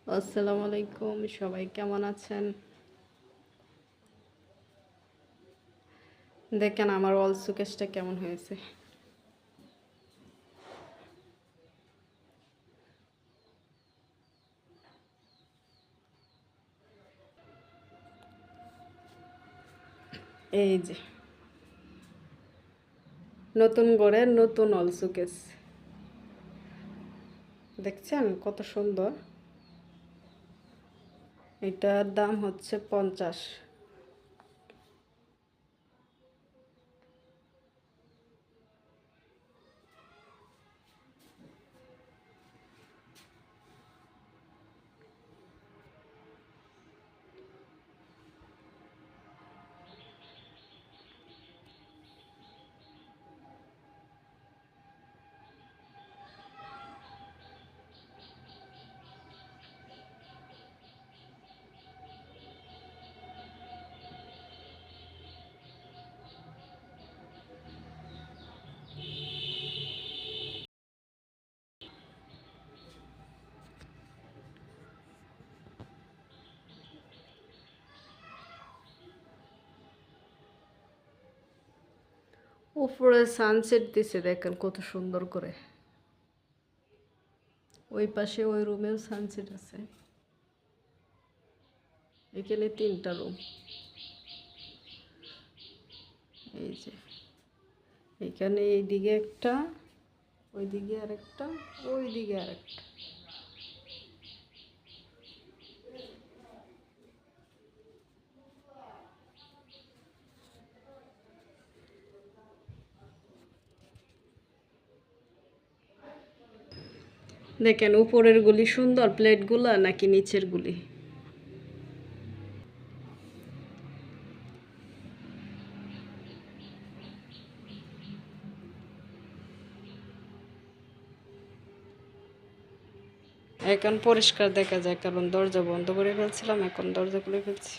আসসালামু আলাইকুম, সবাই কেমন আছেন? দেখেন আমার অল সুকেশটা কেমন হয়েছে। এই যে নতুন গড়ের নতুন অল সুকেস, দেখছেন কত সুন্দর। এটার দাম হচ্ছে 50। উপরে সানসেট দিছে, দেখেন কত সুন্দর করে। ওই পাশে ওই রুমেও সানসেট আছে। এখানে 3টা রুম। এই যে এখানে এইদিকে একটা, ওইদিকে আরেকটা, ওইদিকে আরেকটা। দেখেন উপরের গুলি সুন্দর, প্লেটগুলা নাকি নিচের গুলি। এখন পরিষ্কার দেখা যায়, কারণ দরজা বন্ধ করে ফেলছিলাম, এখন দরজা খুলে ফেলছি।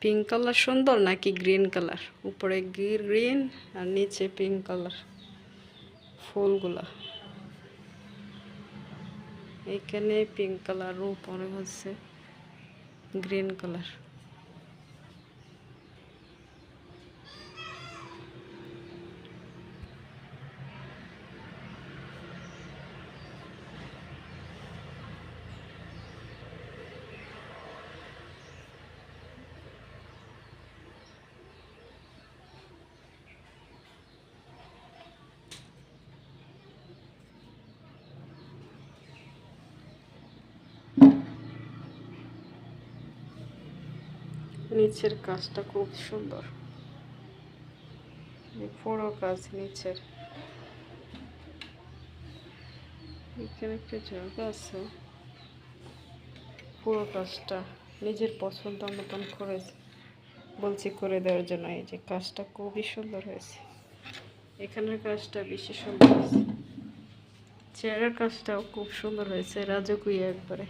পিঙ্ক কালার সুন্দর নাকি গ্রিন কালার? উপরে গ্রিন আর নিচে পিঙ্ক কালার ফুলগুলা। এখানে পিঙ্ক কালার, উপরে হচ্ছে গ্রিন কালার। নিচের কাজটা খুব সুন্দর, পুরো কাজ নিচের। এখানে একটা জায়গা আছে, পুরো কাজটা নিজের পছন্দ মতন করেছে, বলছি করে দেওয়ার জন্য। এই যে কাজটা খুবই সুন্দর হয়েছে, এখানের কাজটা বেশি সুন্দর হয়েছে। চেয়ারের কাজটাও খুব সুন্দর হয়েছে, রাজকীয় একবারে।